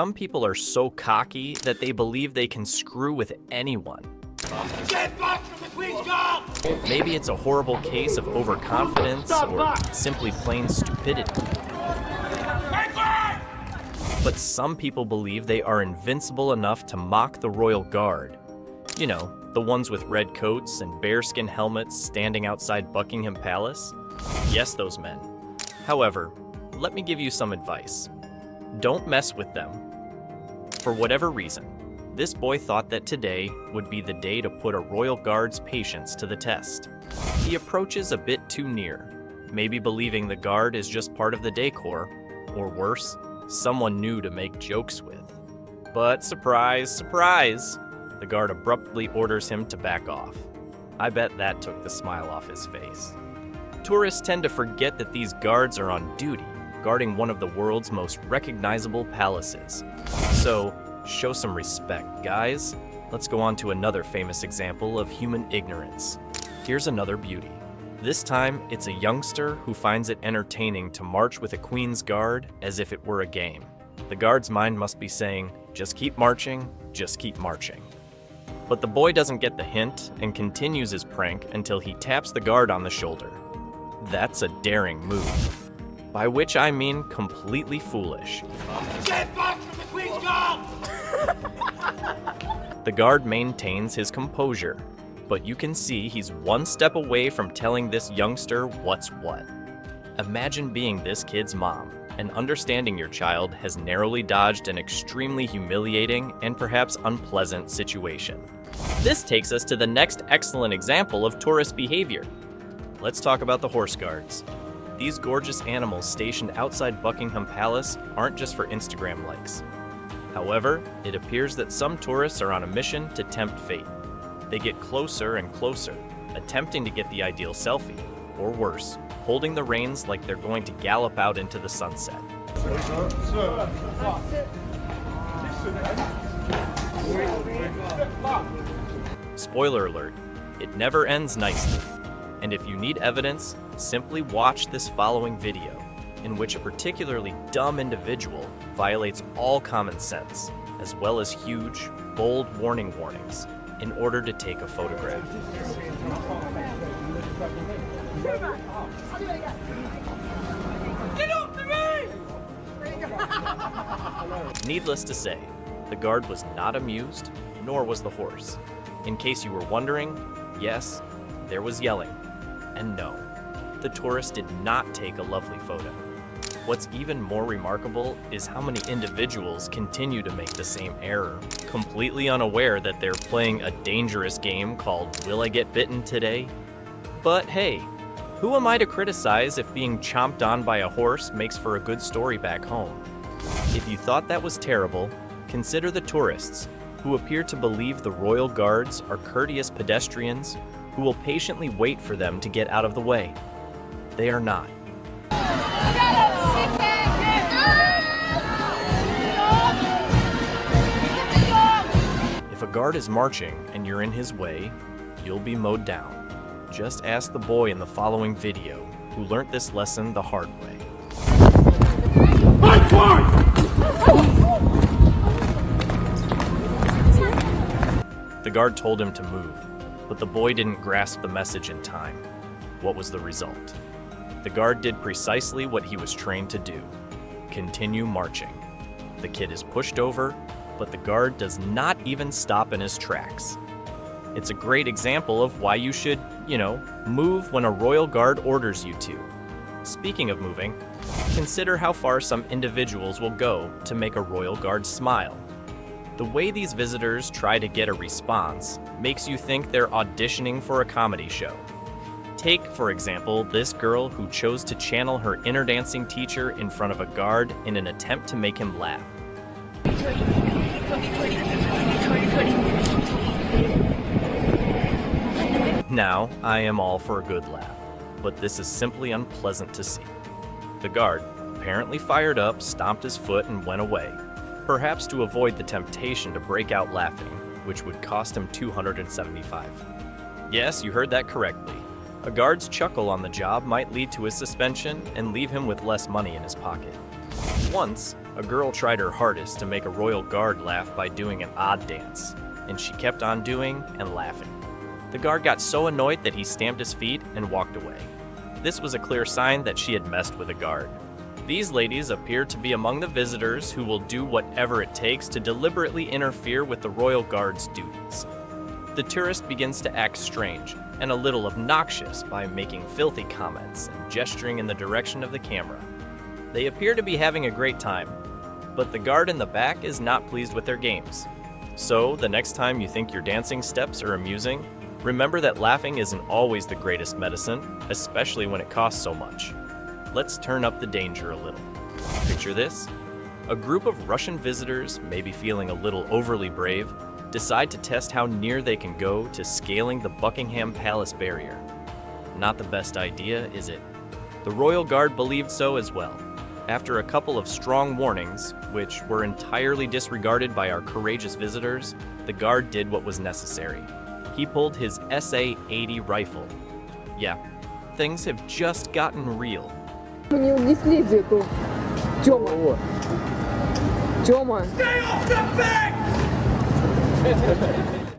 Some people are so cocky that they believe they can screw with anyone. Get back from the Queen's Guard! Maybe it's a horrible case of overconfidence or simply plain stupidity. But some people believe they are invincible enough to mock the Royal Guard. You know, the ones with red coats and bearskin helmets standing outside Buckingham Palace. Yes, those men. However, let me give you some advice. Don't mess with them. For whatever reason, this boy thought that today would be the day to put a Royal Guard's patience to the test. He approaches a bit too near, maybe believing the guard is just part of the decor, or worse, someone new to make jokes with. But surprise, surprise, the guard abruptly orders him to back off. I bet that took the smile off his face. Tourists tend to forget that these guards are on duty, guarding one of the world's most recognizable palaces. So, show some respect, guys. Let's go on to another famous example of human ignorance. Here's another beauty. This time, it's a youngster who finds it entertaining to march with a Queen's Guard as if it were a game. The guard's mind must be saying, just keep marching, just keep marching. But the boy doesn't get the hint and continues his prank until he taps the guard on the shoulder. That's a daring move. By which I mean completely foolish. Get back from the Queen's Guard! The guard maintains his composure, but you can see he's one step away from telling this youngster what's what. Imagine being this kid's mom and understanding your child has narrowly dodged an extremely humiliating and perhaps unpleasant situation. This takes us to the next excellent example of tourist behavior. Let's talk about the horse guards. These gorgeous animals stationed outside Buckingham Palace aren't just for Instagram likes. However, it appears that some tourists are on a mission to tempt fate. They get closer and closer, attempting to get the ideal selfie, or worse, holding the reins like they're going to gallop out into the sunset. Spoiler alert, it never ends nicely. And if you need evidence, simply watch this following video, in which a particularly dumb individual violates all common sense, as well as huge, bold warnings, in order to take a photograph. Get off the road! Needless to say, the guard was not amused, nor was the horse. In case you were wondering, yes, there was yelling. And no, the tourist did not take a lovely photo. What's even more remarkable is how many individuals continue to make the same error, completely unaware that they're playing a dangerous game called Will I Get Bitten Today? But hey, who am I to criticize if being chomped on by a horse makes for a good story back home? If you thought that was terrible, consider the tourists, who appear to believe the royal guards are courteous pedestrians who will patiently wait for them to get out of the way. They are not. If a guard is marching and you're in his way, you'll be mowed down. Just ask the boy in the following video who learnt this lesson the hard way. The guard told him to move, but the boy didn't grasp the message in time. What was the result? The guard did precisely what he was trained to do: continue marching. The kid is pushed over, but the guard does not even stop in his tracks. It's a great example of why you should, move when a royal guard orders you to. Speaking of moving, consider how far some individuals will go to make a royal guard smile. The way these visitors try to get a response makes you think they're auditioning for a comedy show. Take, for example, this girl who chose to channel her inner dancing teacher in front of a guard in an attempt to make him laugh. Now, I am all for a good laugh, but this is simply unpleasant to see. The guard, apparently fired up, stomped his foot and went away, perhaps to avoid the temptation to break out laughing, which would cost him $275. Yes, you heard that correctly. A guard's chuckle on the job might lead to his suspension and leave him with less money in his pocket. Once, A girl tried her hardest to make a royal guard laugh by doing an odd dance, and she kept on doing and laughing. The guard got so annoyed that he stamped his feet and walked away. This was a clear sign that she had messed with a guard. These ladies appear to be among the visitors who will do whatever it takes to deliberately interfere with the royal guard's duties. The tourist begins to act strange and a little obnoxious by making filthy comments and gesturing in the direction of the camera. They appear to be having a great time, but the guard in the back is not pleased with their games. So, the next time you think your dancing steps are amusing, remember that laughing isn't always the greatest medicine, especially when it costs so much. Let's turn up the danger a little. Picture this. A group of Russian visitors, maybe feeling a little overly brave, decide to test how near they can go to scaling the Buckingham Palace barrier. Not the best idea, is it? The Royal Guard believed so as well. After a couple of strong warnings, which were entirely disregarded by our courageous visitors, the guard did what was necessary. He pulled his SA-80 rifle. Yeah, things have just gotten real. Не унесли где-то. Тёма. Тёма.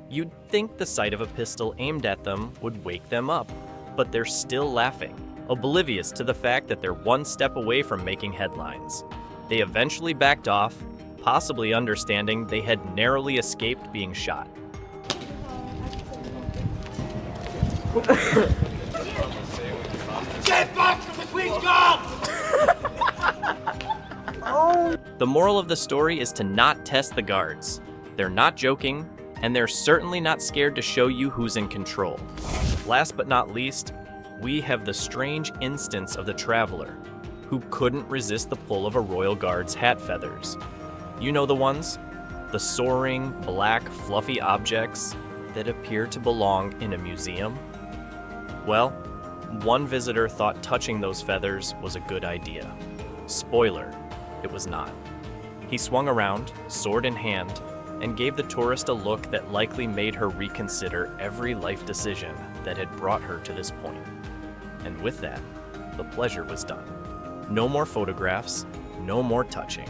You'd think the sight of a pistol aimed at them would wake them up, but they're still laughing, oblivious to the fact that they're one step away from making headlines. They eventually backed off, possibly understanding they had narrowly escaped being shot. Get back from the Queen's Guard! The moral of the story is to not test the guards. They're not joking, and they're certainly not scared to show you who's in control. Last but not least, we have the strange instance of the traveler who couldn't resist the pull of a royal guard's hat feathers. You know the ones? The soaring, black, fluffy objects that appear to belong in a museum? Well, one visitor thought touching those feathers was a good idea. Spoiler, it was not. He swung around, sword in hand, and gave the tourist a look that likely made her reconsider every life decision that had brought her to this point. And with that, the pleasure was done. No more photographs, no more touching.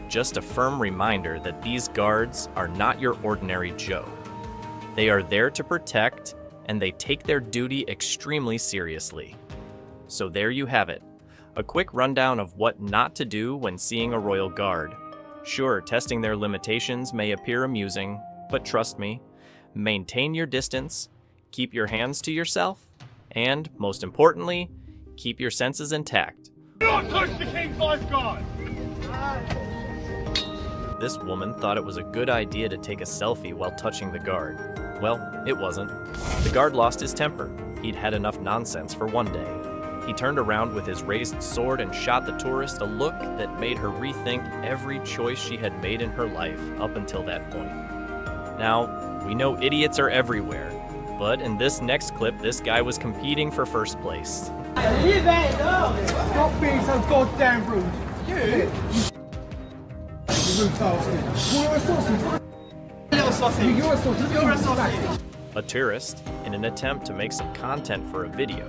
Just a firm reminder that these guards are not your ordinary Joe. They are there to protect, and they take their duty extremely seriously. So there you have it, a quick rundown of what not to do when seeing a royal guard. Sure, testing their limitations may appear amusing, but trust me, maintain your distance, keep your hands to yourself, and, most importantly, keep your senses intact. Do not touch the King's lifeguard! This woman thought it was a good idea to take a selfie while touching the guard. Well, it wasn't. The guard lost his temper. He'd had enough nonsense for one day. He turned around with his raised sword and shot the tourist a look that made her rethink every choice she had made in her life up until that point. Now, we know idiots are everywhere, but in this next clip, this guy was competing for first place. Stop being so goddamn rude. You rude bastard. You're a sausage. You're a sausage. You're a sausage. A tourist, in an attempt to make some content for a video,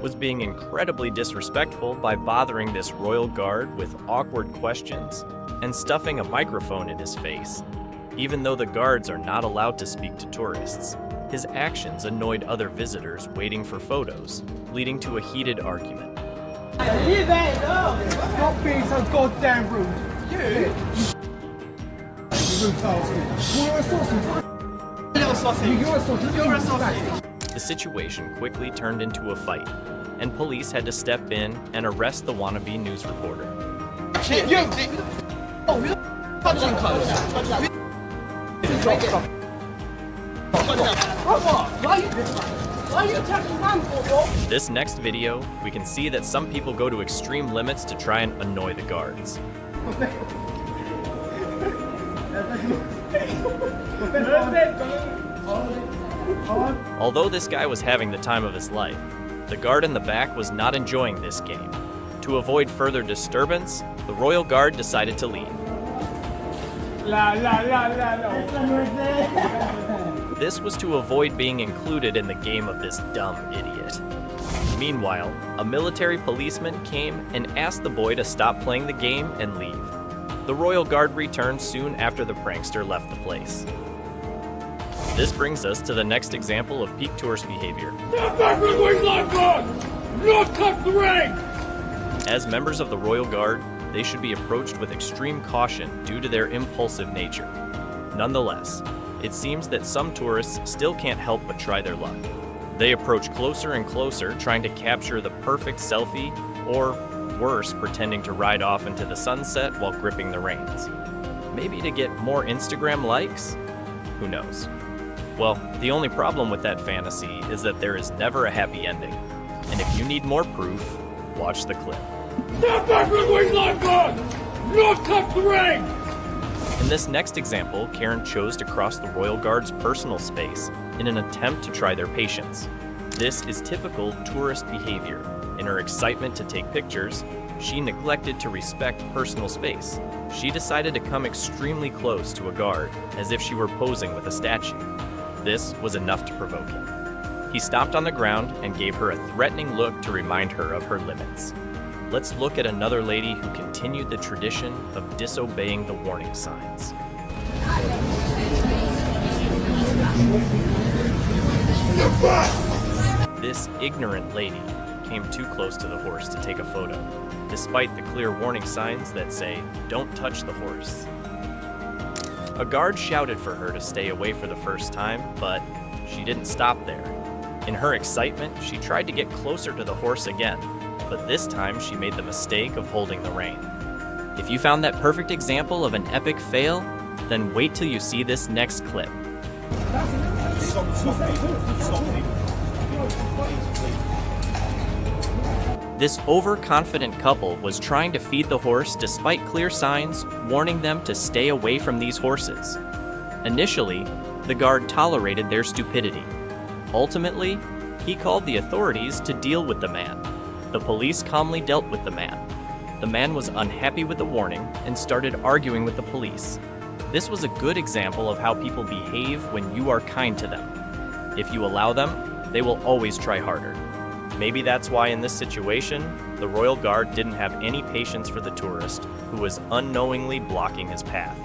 was being incredibly disrespectful by bothering this royal guard with awkward questions and stuffing a microphone in his face. Even though the guards are not allowed to speak to tourists, his actions annoyed other visitors waiting for photos, leading to a heated argument. Stop being so goddamn rude. You rude bastard. You're a sausage. You're a sausage. You're a sausage. The situation quickly turned into a fight, and police had to step in and arrest the wannabe news reporter. This next video, we can see that some people go to extreme limits to try and annoy the guards. Although this guy was having the time of his life, the guard in the back was not enjoying this game. To avoid further disturbance, the royal guard decided to leave. This was to avoid being included in the game of this dumb idiot. Meanwhile, a military policeman came and asked the boy to stop playing the game and leave. The Royal Guard returned soon after the prankster left the place. This brings us to the next example of peak tourist behavior. Stand back for the wing lifeguard! Do not touch the ring! As members of the Royal Guard, they should be approached with extreme caution due to their impulsive nature. Nonetheless, it seems that some tourists still can't help but try their luck. They approach closer and closer, trying to capture the perfect selfie, or worse, pretending to ride off into the sunset while gripping the reins. Maybe to get more Instagram likes? Who knows? Well, the only problem with that fantasy is that there is never a happy ending. And if you need more proof, watch the clip. Stand back for the wing lifeguard! Do not touch the ring! In this next example, Karen chose to cross the Royal Guard's personal space in an attempt to try their patience. This is typical tourist behavior. In her excitement to take pictures, she neglected to respect personal space. She decided to come extremely close to a guard, as if she were posing with a statue. This was enough to provoke him. He stopped on the ground and gave her a threatening look to remind her of her limits. Let's look at another lady who continued the tradition of disobeying the warning signs. This ignorant lady came too close to the horse to take a photo, despite the clear warning signs that say, "Don't touch the horse." A guard shouted for her to stay away for the first time, but she didn't stop there. In her excitement, she tried to get closer to the horse again, but this time she made the mistake of holding the rein. If you found that perfect example of an epic fail, then wait till you see this next clip. This overconfident couple was trying to feed the horse despite clear signs warning them to stay away from these horses. Initially, the guard tolerated their stupidity. Ultimately, he called the authorities to deal with the man. The police calmly dealt with the man. The man was unhappy with the warning and started arguing with the police. This was a good example of how people behave when you are kind to them. If you allow them, they will always try harder. Maybe that's why in this situation, the Royal Guard didn't have any patience for the tourist who was unknowingly blocking his path.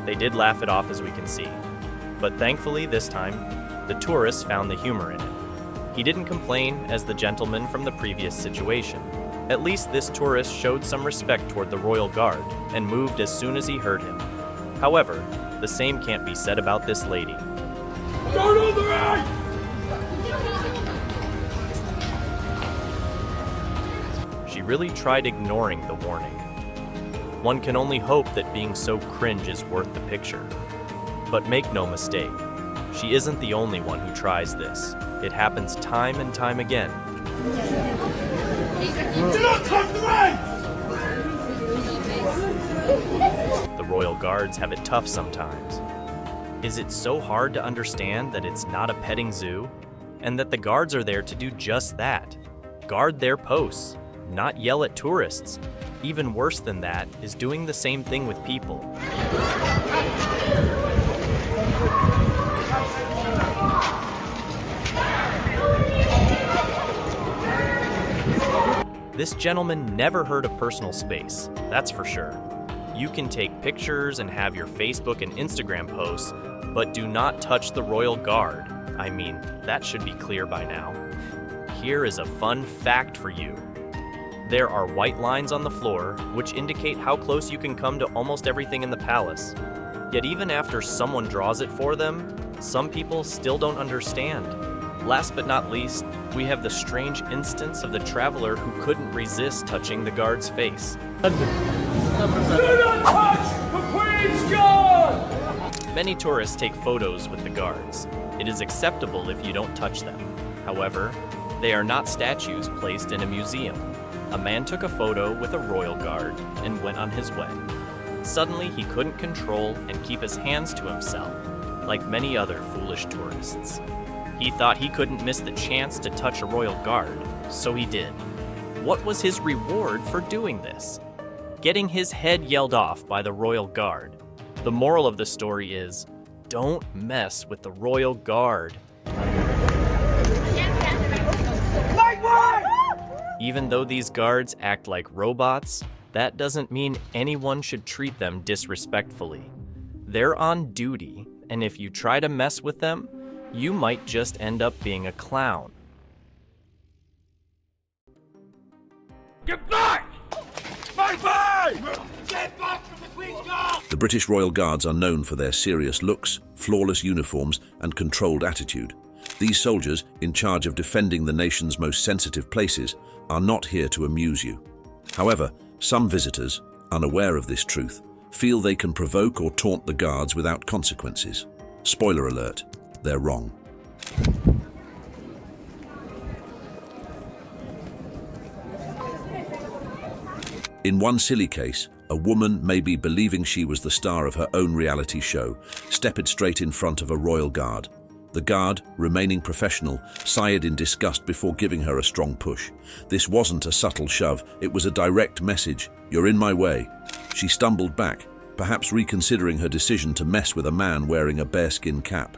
They did laugh it off, as we can see. But thankfully, this time, the tourist found the humor in it. He didn't complain as the gentleman from the previous situation. At least this tourist showed some respect toward the Royal Guard and moved as soon as he heard him. However, the same can't be said about this lady. Guard on the right! She really tried ignoring the warning. One can only hope that being so cringe is worth the picture. But make no mistake, she isn't the only one who tries this. It happens time and time again. Do not touch the ring! The Royal Guards have it tough sometimes. Is it so hard to understand that it's not a petting zoo? And that the guards are there to do just that. Guard their posts, not yell at tourists. Even worse than that is doing the same thing with people. This gentleman never heard of personal space, that's for sure. You can take pictures and have your Facebook and Instagram posts, but do not touch the Royal Guard. I mean, that should be clear by now. Here is a fun fact for you. There are white lines on the floor, which indicate how close you can come to almost everything in the palace. Yet even after someone draws it for them, some people still don't understand. Last but not least, we have the strange instance of the traveler who couldn't resist touching the guard's face. Do not touch the Queen's Guard! Many tourists take photos with the guards. It is acceptable if you don't touch them. However, they are not statues placed in a museum. A man took a photo with a royal guard and went on his way. Suddenly, he couldn't control and keep his hands to himself, like many other foolish tourists. He thought he couldn't miss the chance to touch a royal guard, so he did. What was his reward for doing this? Getting his head yelled off by the royal guard. The moral of the story is, don't mess with the royal guard. Even though these guards act like robots, that doesn't mean anyone should treat them disrespectfully. They're on duty, and if you try to mess with them, you might just end up being a clown. Get back! Bye-bye! Get back from the Queen's Guard! The British Royal Guards are known for their serious looks, flawless uniforms, and controlled attitude. These soldiers, in charge of defending the nation's most sensitive places, are not here to amuse you. However, some visitors, unaware of this truth, feel they can provoke or taunt the guards without consequences. Spoiler alert, they're wrong. In one silly case, a woman, maybe believing she was the star of her own reality show, stepped straight in front of a royal guard. The guard, remaining professional, sighed in disgust before giving her a strong push. This wasn't a subtle shove, it was a direct message. "You're in my way." She stumbled back, perhaps reconsidering her decision to mess with a man wearing a bearskin cap.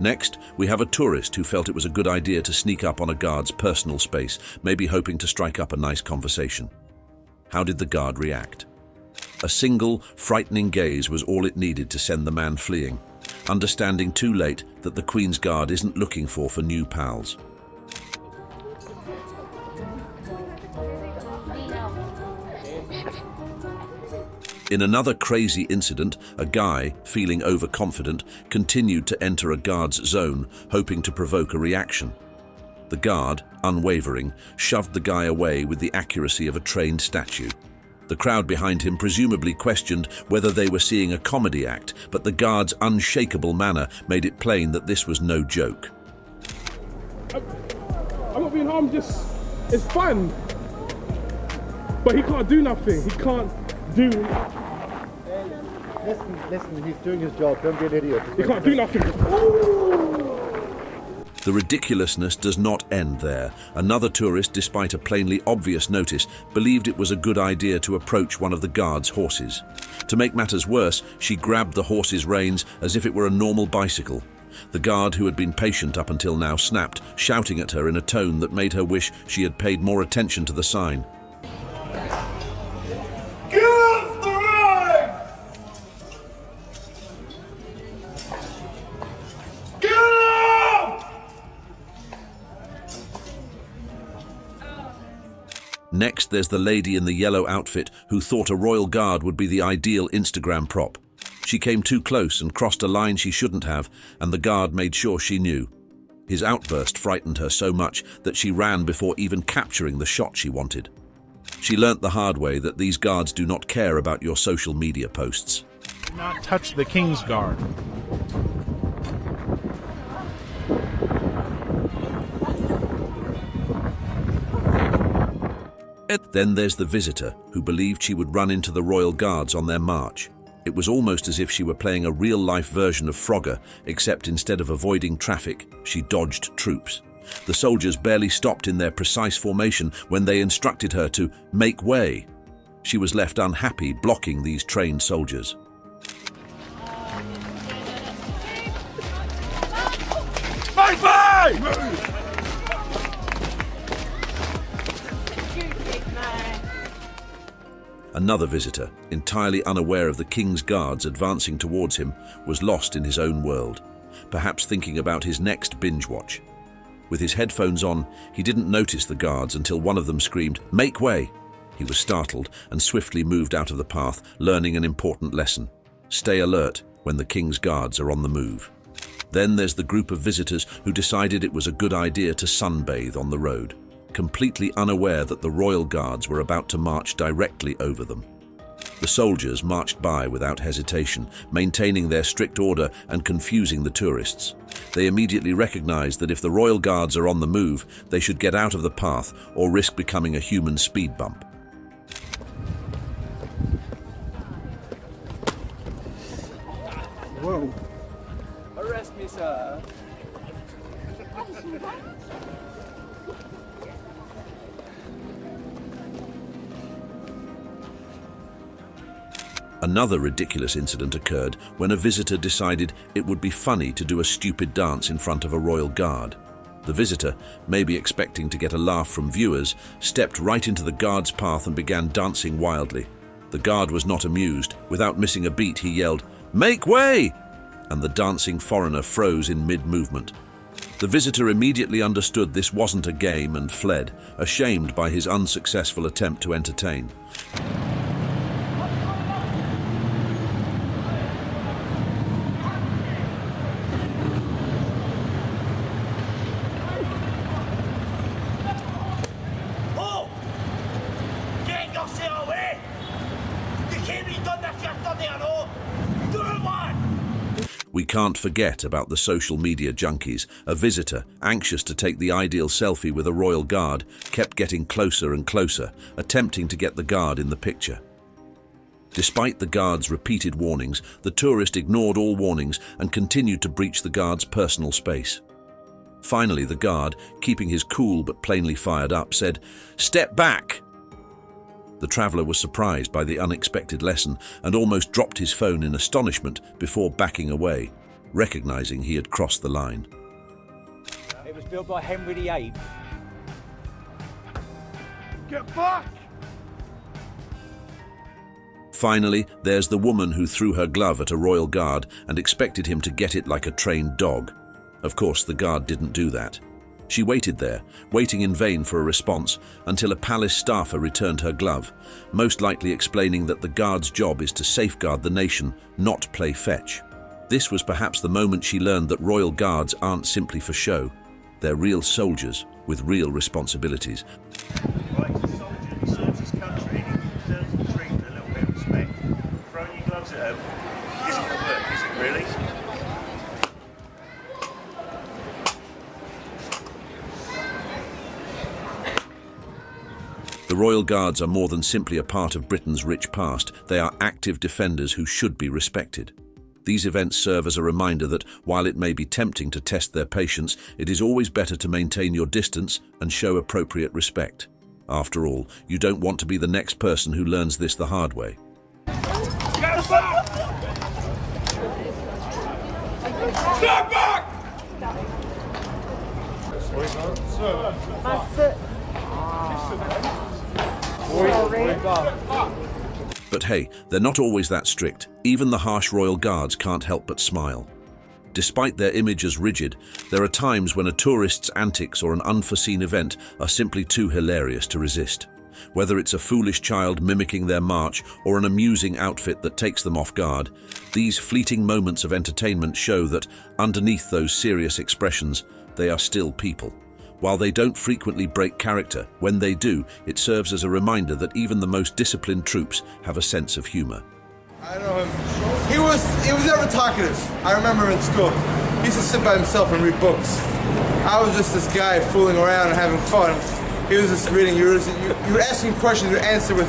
Next, we have a tourist who felt it was a good idea to sneak up on a guard's personal space, maybe hoping to strike up a nice conversation. How did the guard react? A single, frightening gaze was all it needed to send the man fleeing, understanding too late that the Queen's Guard isn't looking for new pals. In another crazy incident, a guy, feeling overconfident, continued to enter a guard's zone, hoping to provoke a reaction. The guard, unwavering, shoved the guy away with the accuracy of a trained statue. The crowd behind him presumably questioned whether they were seeing a comedy act, but the guard's unshakable manner made it plain that this was no joke. I'm not being harmed, it's fun. But he can't do nothing. He can't do... Listen, he's doing his job. Don't be an idiot. He can't do nothing. The ridiculousness does not end there. Another tourist, despite a plainly obvious notice, believed it was a good idea to approach one of the guard's horses. To make matters worse, she grabbed the horse's reins as if it were a normal bicycle. The guard, who had been patient up until now, snapped, shouting at her in a tone that made her wish she had paid more attention to the sign. Get off the road! Get off! Next, there's the lady in the yellow outfit who thought a royal guard would be the ideal Instagram prop. She came too close and crossed a line she shouldn't have, and the guard made sure she knew. His outburst frightened her so much that she ran before even capturing the shot she wanted. She learnt the hard way that these guards do not care about your social media posts. Do not touch the King's Guard. Then there's the visitor, who believed she would run into the royal guards on their march. It was almost as if she were playing a real-life version of Frogger, except instead of avoiding traffic, she dodged troops. The soldiers barely stopped in their precise formation when they instructed her to make way. She was left unhappy, blocking these trained soldiers. Bye-bye! Another visitor, entirely unaware of the King's Guards advancing towards him, was lost in his own world, perhaps thinking about his next binge watch. With his headphones on, he didn't notice the guards until one of them screamed, "Make way!" He was startled and swiftly moved out of the path, learning an important lesson. Stay alert when the King's Guards are on the move. Then there's the group of visitors who decided it was a good idea to sunbathe on the road, completely unaware that the royal guards were about to march directly over them. The soldiers marched by without hesitation, maintaining their strict order and confusing the tourists. They immediately recognized that if the royal guards are on the move, they should get out of the path or risk becoming a human speed bump. Whoa. Arrest me, sir. Another ridiculous incident occurred when a visitor decided it would be funny to do a stupid dance in front of a royal guard. The visitor, maybe expecting to get a laugh from viewers, stepped right into the guard's path and began dancing wildly. The guard was not amused. Without missing a beat, he yelled, "Make way!" and the dancing foreigner froze in mid-movement. The visitor immediately understood this wasn't a game and fled, ashamed by his unsuccessful attempt to entertain. We can't forget about the social media junkies. A visitor, anxious to take the ideal selfie with a royal guard, kept getting closer and closer, attempting to get the guard in the picture. Despite the guard's repeated warnings, the tourist ignored all warnings and continued to breach the guard's personal space. Finally, the guard, keeping his cool but plainly fired up, said, "Step back!" The traveller was surprised by the unexpected lesson and almost dropped his phone in astonishment before backing away, recognizing he had crossed the line. It was built by Henry VIII. Get back! Finally, there's the woman who threw her glove at a royal guard and expected him to get it like a trained dog. Of course, the guard didn't do that. She waited there, waiting in vain for a response, until a palace staffer returned her glove, most likely explaining that the guard's job is to safeguard the nation, not play fetch. This was perhaps the moment she learned that royal guards aren't simply for show. They're real soldiers with real responsibilities. Righteous soldier who serves his country and he deserves to treat with a little bit of respect. Throwing your gloves at him isn't going to work, is it really? The Royal Guards are more than simply a part of Britain's rich past. They are active defenders who should be respected. These events serve as a reminder that, while it may be tempting to test their patience, it is always better to maintain your distance and show appropriate respect. After all, you don't want to be the next person who learns this the hard way. Get back! Step back! But hey, they're not always that strict. Even the harsh royal guards can't help but smile. Despite their image as rigid, there are times when a tourist's antics or an unforeseen event are simply too hilarious to resist. Whether it's a foolish child mimicking their march or an amusing outfit that takes them off guard, these fleeting moments of entertainment show that, underneath those serious expressions, they are still people. While they don't frequently break character, when they do, it serves as a reminder that even the most disciplined troops have a sense of humor. I know him. He was never talkative. I remember in school, he used to sit by himself and read books. I was just this guy fooling around and having fun. He was just reading. You were asking questions, you would answer with